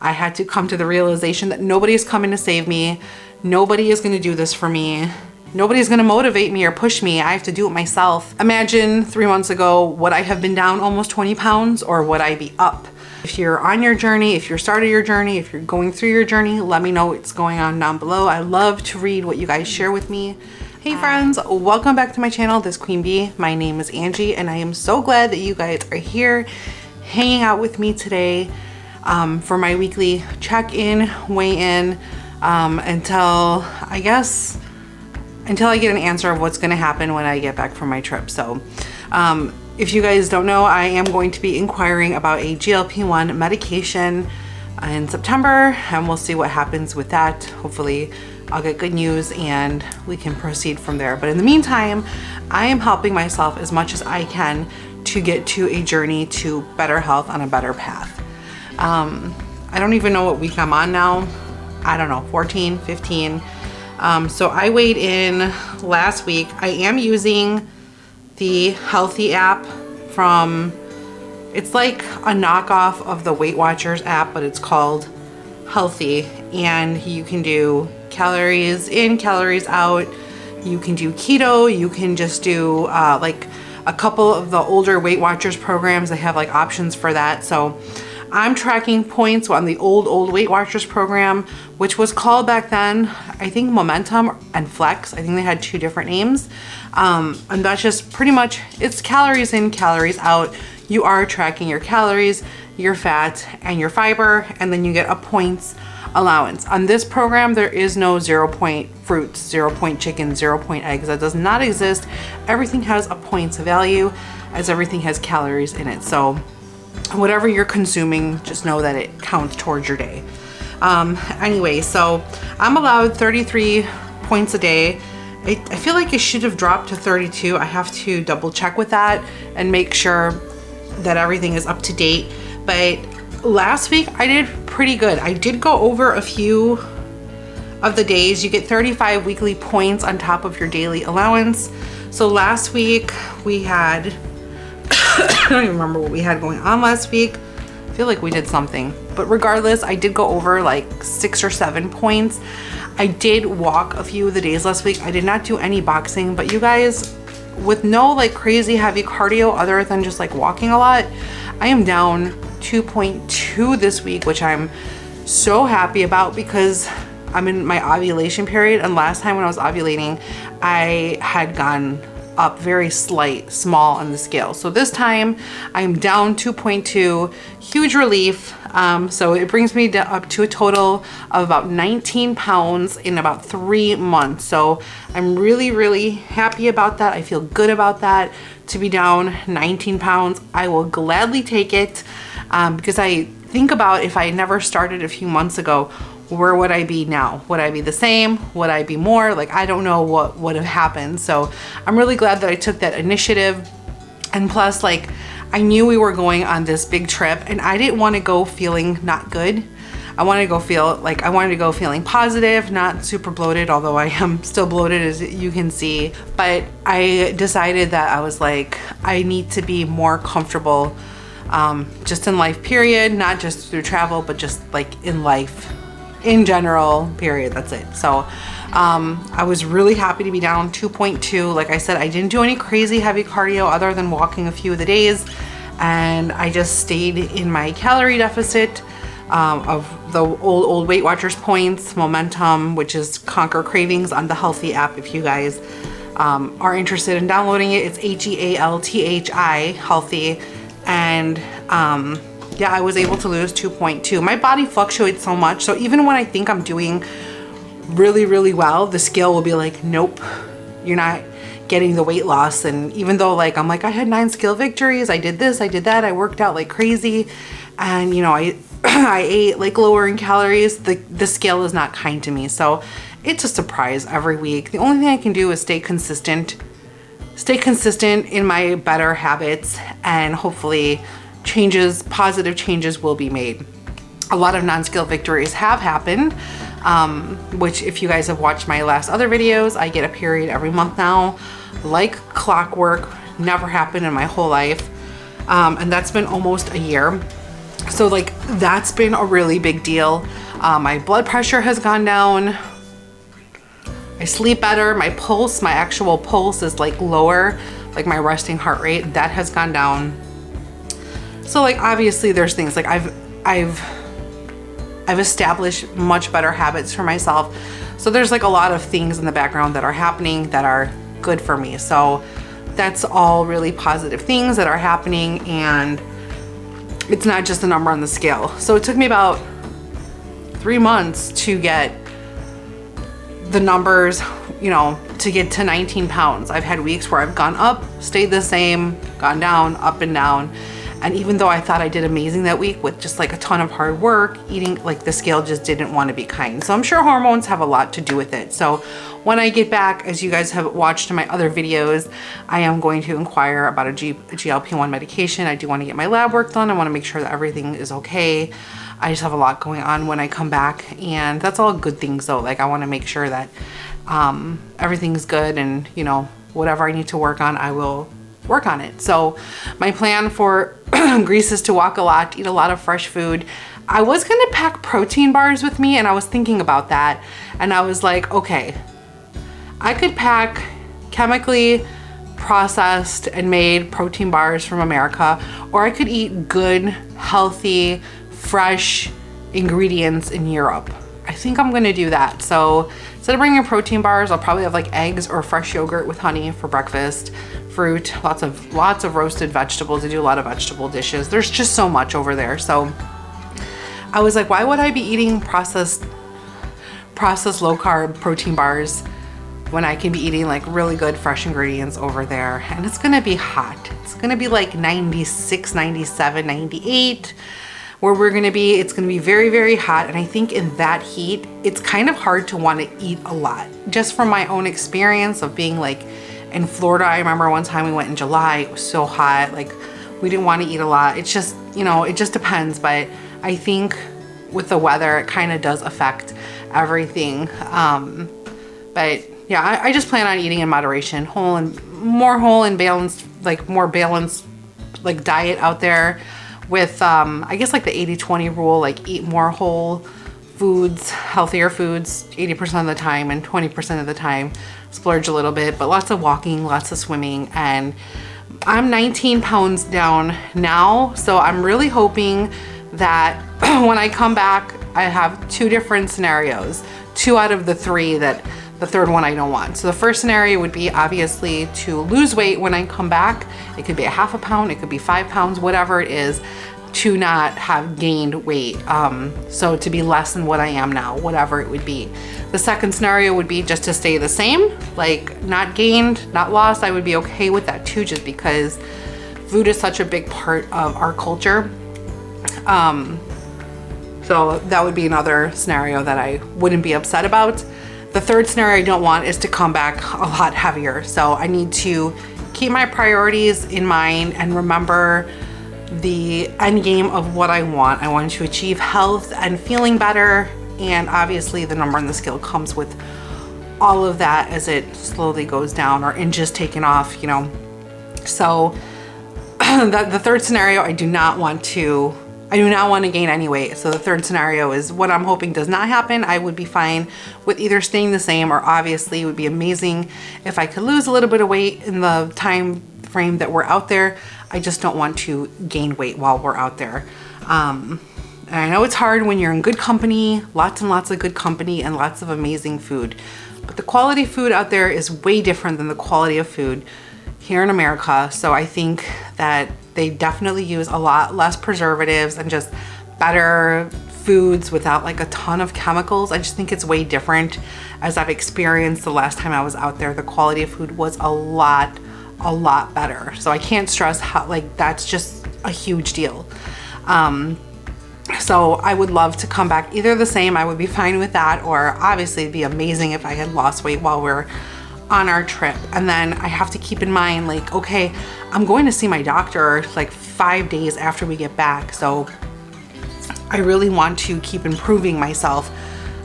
I had to come to the realization that nobody is coming to save me. Nobody is gonna do this for me. Nobody's gonna motivate me or push me. I have to do it myself. Imagine 3 months ago, would I have been down almost 20 pounds or would I be up? If you're on your journey, if you're started your journey, if you're going through your journey, let me know what's going on down below. I love to read what you guys share with me. Hey friends, welcome back to my channel, This Queen Bee. My name is Angie and I am so glad that you guys are here hanging out with me today for my weekly check-in, weigh-in until I get an answer of what's gonna happen when I get back from my trip. So if you guys don't know, I am going to be inquiring about a GLP-1 medication in September, and we'll see what happens with that. Hopefully I'll get good news and we can proceed from there. But in the meantime, I am helping myself as much as I can to get to a journey to better health on a better path. I don't even know what week I'm on now. I don't know, 14, 15. So I weighed in last week. I am using the Healthy app from, it's like a knockoff of the Weight Watchers app, but it's called Healthy, and you can do calories in, calories out. You can do keto. You can just do like a couple of the older Weight Watchers programs. They have like options for that. So I'm tracking points on the old Weight Watchers program, which was called back then, I think Momentum and Flex. I think they had two different names. And that's just pretty much, it's calories in, calories out. You are tracking your calories, your fat, and your fiber, and then you get a points allowance. On this program, there is no 0 point fruits, 0 point chicken, 0 point eggs. That does not exist. Everything has a points value, as everything has calories in it. So whatever you're consuming, just know that it counts towards your day. Anyway, so I'm allowed 33 points a day. I feel like it should have dropped to 32. I have to double check with that and make sure that everything is up to date. But last week I did pretty good. I did go over a few of the days. You get 35 weekly points on top of your daily allowance. So last week we had, I don't even remember what we had going on last week. I feel like we did something, but regardless, I did go over like 6 or 7 points. I did walk a few of the days last week. I did not do any boxing, but you guys, with no like crazy heavy cardio other than just like walking a lot, I am down 2.2 this week, which I'm so happy about because I'm in my ovulation period. And last time when I was ovulating, I had gone up very small on the scale. So this time I'm down 2.2, huge relief. So it brings me up to a total of about 19 pounds in about 3 months. So I'm really, really happy about that. I feel good about that. To be down 19 pounds, I will gladly take it because I think about if I never started a few months ago, where would I be now? Would I be the same? Would I be more? Like, I don't know what would have happened. So I'm really glad that I took that initiative. And plus, like, I knew we were going on this big trip and I didn't want to go feeling not good. I wanted to go feeling positive, not super bloated, although I am still bloated as you can see. But I decided that I was like, I need to be more comfortable just in life, period. Not just through travel, but just like in life in general, period. That's it. So I was really happy to be down 2.2. Like I said, I didn't do any crazy heavy cardio other than walking a few of the days, and I just stayed in my calorie deficit of the old Weight Watchers points, Momentum, which is Conquer Cravings on the Healthy app. If you guys are interested in downloading it, it's HEALTHI, Healthy. And yeah, I was able to lose 2.2. My body fluctuates so much. So even when I think I'm doing really, really well, the scale will be like, nope, you're not getting the weight loss. And even though like, I'm like, I had 9 scale victories. I did this, I did that. I worked out like crazy. And you know, I ate like lower in calories. The scale is not kind to me. So it's a surprise every week. The only thing I can do is stay consistent in my better habits, and hopefully positive changes will be made. A lot of non-scale victories have happened, which if you guys have watched my last other videos, I get a period every month now, like clockwork. Never happened in my whole life. And that's been almost a year. So like that's been a really big deal. My blood pressure has gone down. I sleep better. My pulse, my actual pulse is like lower, like my resting heart rate, that has gone down. So like obviously there's things like I've established much better habits for myself. So there's like a lot of things in the background that are happening that are good for me. So that's all really positive things that are happening, and it's not just a number on the scale. So it took me about 3 months to get the numbers, you know, to get to 19 pounds. I've had weeks where I've gone up, stayed the same, gone down, up and down. And even though I thought I did amazing that week with just like a ton of hard work, eating, like the scale just didn't want to be kind. So I'm sure hormones have a lot to do with it. So when I get back, as you guys have watched in my other videos, I am going to inquire about a GLP-1 medication. I do want to get my lab work done. I want to make sure that everything is okay. I just have a lot going on when I come back, and that's all good things though. Like I want to make sure that everything's good, and you know, whatever I need to work on, I will work on it. So my plan for Greece is to walk a lot, eat a lot of fresh food. I was gonna pack protein bars with me, and I was thinking about that, and I was like, okay, I could pack chemically processed and made protein bars from America, or I could eat good, healthy, fresh ingredients in Europe. I think I'm gonna do that. So instead of bringing protein bars, I'll probably have like eggs or fresh yogurt with honey for breakfast, fruit, lots of roasted vegetables. I do a lot of vegetable dishes. There's just so much over there. So I was like, why would I be eating processed low carb protein bars when I can be eating like really good fresh ingredients over there? And it's gonna be hot. It's gonna be like 96, 97, 98 where we're gonna be. It's gonna be very, very hot. And I think in that heat, it's kind of hard to want to eat a lot. Just from my own experience of being like in Florida, I remember one time we went in July, it was so hot, like we didn't want to eat a lot. It's just, you know, it just depends. But I think with the weather, it kind of does affect everything. But yeah, I just plan on eating in moderation, more whole and balanced, like more balanced like diet out there with, I guess like the 80-20 rule, like eat more whole foods, healthier foods 80% of the time, and 20% of the time splurge a little bit, but lots of walking, lots of swimming. And I'm 19 pounds down now. So I'm really hoping that when I come back, I have 2 different scenarios, 2 out of the 3 that the third one I don't want. So the first scenario would be obviously to lose weight when I come back. It could be a half a pound, it could be 5 pounds, whatever it is, to not have gained weight. So to be less than what I am now, whatever it would be. The second scenario would be just to stay the same, like not gained, not lost. I would be okay with that too, just because food is such a big part of our culture. So that would be another scenario that I wouldn't be upset about. The third scenario I don't want is to come back a lot heavier. So I need to keep my priorities in mind and remember the end game of what I want. I want to achieve health and feeling better. And obviously the number on the scale comes with all of that as it slowly goes down, or inches taken off, you know. So the third scenario, I do not want to gain any weight. So the third scenario is what I'm hoping does not happen. I would be fine with either staying the same, or obviously it would be amazing if I could lose a little bit of weight in the time frame that we're out there. I just don't want to gain weight while we're out there. And I know it's hard when you're in good company, lots and lots of good company and lots of amazing food. But the quality of food out there is way different than the quality of food here in America. So I think that they definitely use a lot less preservatives and just better foods without like a ton of chemicals. I just think it's way different. As I've experienced the last time I was out there, the quality of food was a lot better. So I can't stress how, like, that's just a huge deal. So I would love to come back either the same, I would be fine with that, or obviously it'd be amazing if I had lost weight while we're on our trip. And then I have to keep in mind, like, okay, I'm going to see my doctor like 5 days after we get back. So I really want to keep improving myself,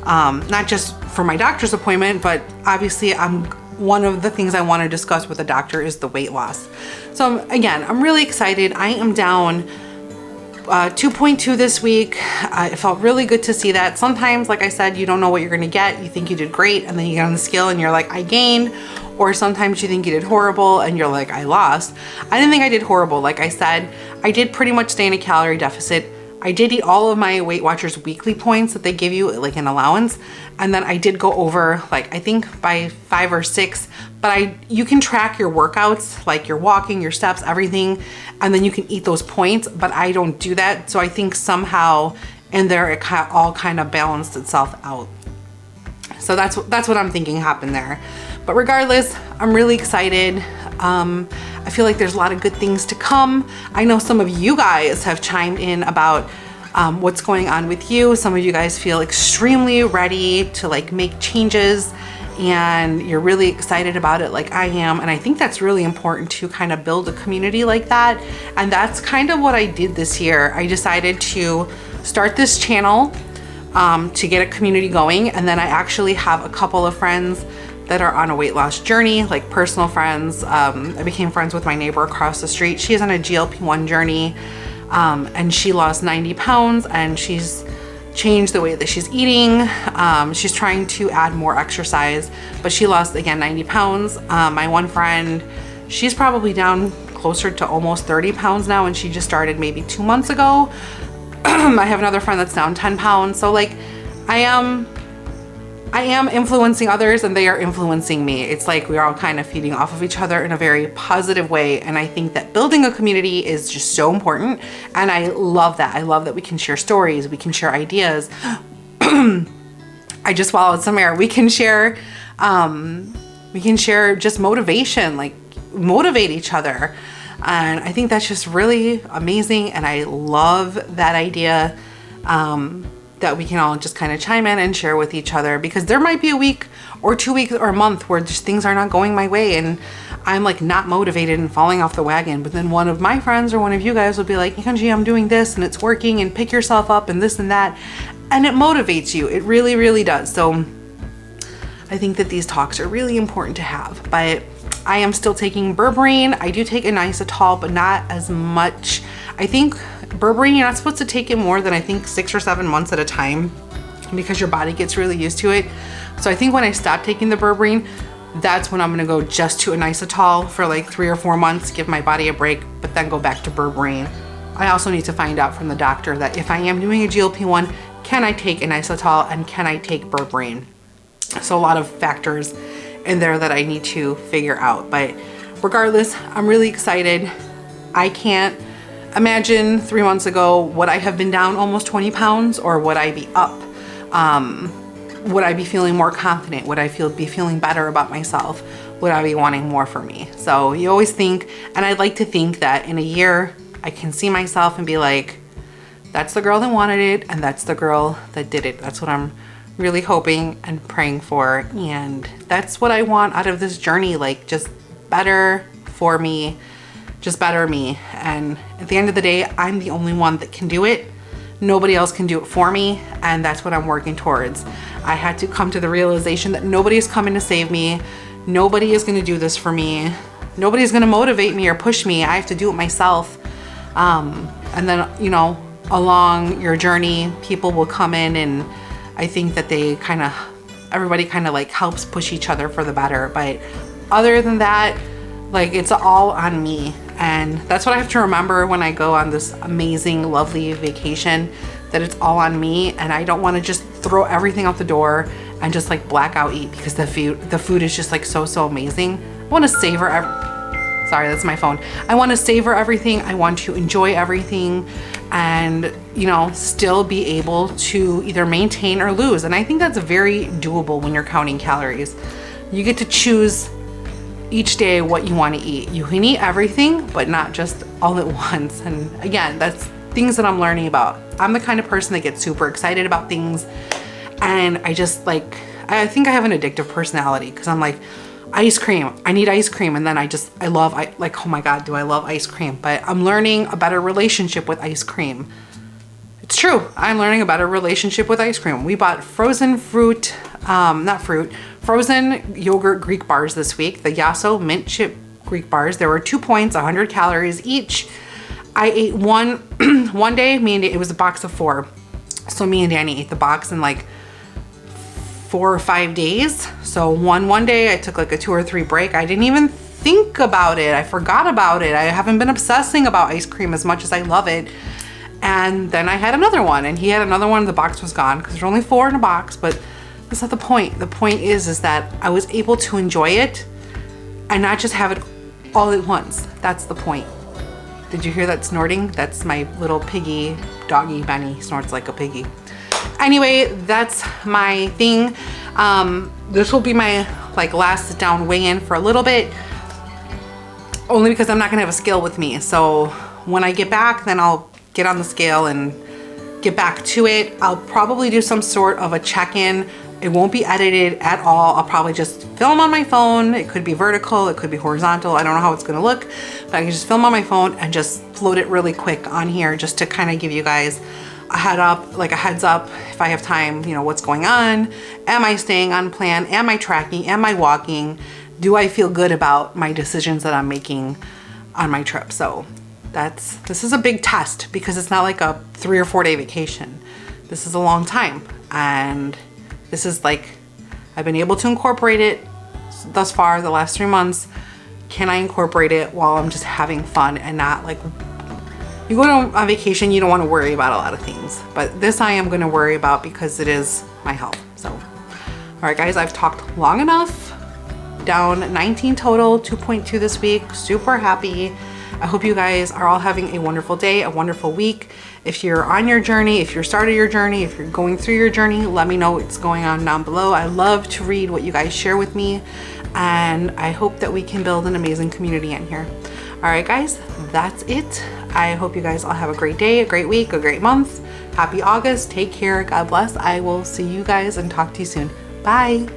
not just for my doctor's appointment, but obviously one of the things I want to discuss with the doctor is the weight loss. So again, I'm really excited. I am down 2.2 this week. It felt really good to see that. Sometimes, like I said, you don't know what you're gonna get. You think you did great, and then you get on the scale and you're like, I gained. Or sometimes you think you did horrible and you're like, I lost. I didn't think I did horrible. Like I said, I did pretty much stay in a calorie deficit. I did eat all of my Weight Watchers weekly points that they give you, like an allowance. And then I did go over, like I think by 5 or 6, but you can track your workouts, like your walking, your steps, everything, and then you can eat those points, but I don't do that. So I think somehow in there, it all kind of balanced itself out. So that's what I'm thinking happened there. But regardless, I'm really excited. I feel like there's a lot of good things to come. I know some of you guys have chimed in about what's going on with you. Some of you guys feel extremely ready to like make changes, and you're really excited about it like I am. And I think that's really important to kind of build a community like that. And that's kind of what I did this year. I decided to start this channel to get a community going. And then I actually have a couple of friends that are on a weight loss journey, like personal friends. I became friends with my neighbor across the street. She's on a GLP-1 journey, and she lost 90 pounds and she's changed the way that she's eating. She's trying to add more exercise, but she lost again 90 pounds. My one friend, she's probably down closer to almost 30 pounds now, and she just started maybe 2 months ago. I have another friend that's down 10 pounds. So like I am influencing others and they are influencing me. It's like we're all kind of feeding off of each other in a very positive way. And I think that building a community is just so important. And I love that. I love that we can share stories, we can share ideas. I just swallowed some air. We can share just motivation, like motivate each other. And I think that's just really amazing. And I love that idea. That we can all just kind of chime in and share with each other, because there might be a week or 2 weeks or a month where just things are not going my way and I'm like not motivated and falling off the wagon. But then one of my friends or one of you guys will be like, Yunji, I'm doing this and it's working, and pick yourself up and this and that. And it motivates you. It really, really does. So I think that these talks are really important to have. But I am still taking berberine. I do take inositol, but not as much. I think berberine, you're not supposed to take it more than I think 6 or 7 months at a time, because your body gets really used to it. So I think when I stop taking the berberine, that's when I'm gonna go just to inositol for like 3 or 4 months, give my body a break, but then go back to berberine. I also need to find out from the doctor that if I am doing a GLP-1, can I take inositol and can I take berberine? So a lot of factors in there that I need to figure out. But regardless, I'm really excited. I can't imagine 3 months ago, would I have been down almost 20 pounds or would I be up? Would I be feeling more confident? Would I be feeling better about myself? Would I be wanting more for me? So you always think, and I'd like to think that in a year, I can see myself and be like, that's the girl that wanted it and that's the girl that did it. That's what I'm really hoping and praying for. And that's what I want out of this journey, like just better for me, just better me. And at the end of the day, I'm the only one that can do it. Nobody else can do it for me. And that's what I'm working towards. I had to come to the realization that nobody is coming to save me. Nobody is going to do this for me. Nobody's going to motivate me or push me. I have to do it myself. And then, you know, along your journey, people will come in, and I think that everybody kind of like helps push each other for the better. But other than that, like it's all on me. And that's what I have to remember when I go on this amazing, lovely vacation, that it's all on me. And I don't want to just throw everything out the door and just like blackout eat, because the food is just like so amazing. I want to savor sorry, that's my phone. I want to savor everything. I want to enjoy everything, and you know, still be able to either maintain or lose. And I think that's very doable when you're counting calories. You get to choose each day what you want to eat. You can eat everything, but not just all at once. And again, that's things that I'm learning about. I'm the kind of person that gets super excited about things, and I just like, I think I have an addictive personality, because I'm like, ice cream, I need ice cream. And then I love, oh my God, do I love ice cream? But I'm learning a better relationship with ice cream. It's true. I'm learning a better relationship with ice cream. We bought frozen yogurt Greek bars this week, the Yasso mint chip Greek bars. There were 2 points, 100 calories each. I ate one, one day, it was a box of 4. So me and Danny ate the box in like 4 or 5 days. So one day I took like a 2 or 3 break. I didn't even think about it. I forgot about it. I haven't been obsessing about ice cream as much as I love it. And then I had another one, and he had another one. The box was gone because there's only 4 in a box, but that's not the point. The point is that I was able to enjoy it and not just have it all at once. That's the point. Did you hear that snorting? That's my little piggy doggy Benny. He snorts like a piggy. Anyway, that's my thing. This will be my like last sit down weigh in for a little bit, only because I'm not gonna have a scale with me. So when I get back, then I'll get on the scale and get back to it. I'll probably do some sort of a check-in. It won't be edited at all. I'll probably just film on my phone. It could be vertical, it could be horizontal. I don't know how it's gonna look, but I can just film on my phone and just float it really quick on here just to kind of give you guys a heads up if I have time, you know, what's going on. Am I staying on plan? Am I tracking? Am I walking? Do I feel good about my decisions that I'm making on my trip? So this is a big test because it's not like a 3 or 4 day vacation. This is a long time, and this is like, I've been able to incorporate it thus far the last 3 months. Can I incorporate it while I'm just having fun and not like, you go on vacation, you don't want to worry about a lot of things, but this I am going to worry about because it is my health. So, all right guys, I've talked long enough. Down 19 total, 2.2 this week, super happy. I hope you guys are all having a wonderful day, a wonderful week. If you're on your journey, if you're started your journey, if you're going through your journey, let me know what's going on down below. I love to read what you guys share with me, and I hope that we can build an amazing community in here. All right, guys, that's it. I hope you guys all have a great day, a great week, a great month. Happy August. Take care. God bless. I will see you guys and talk to you soon. Bye.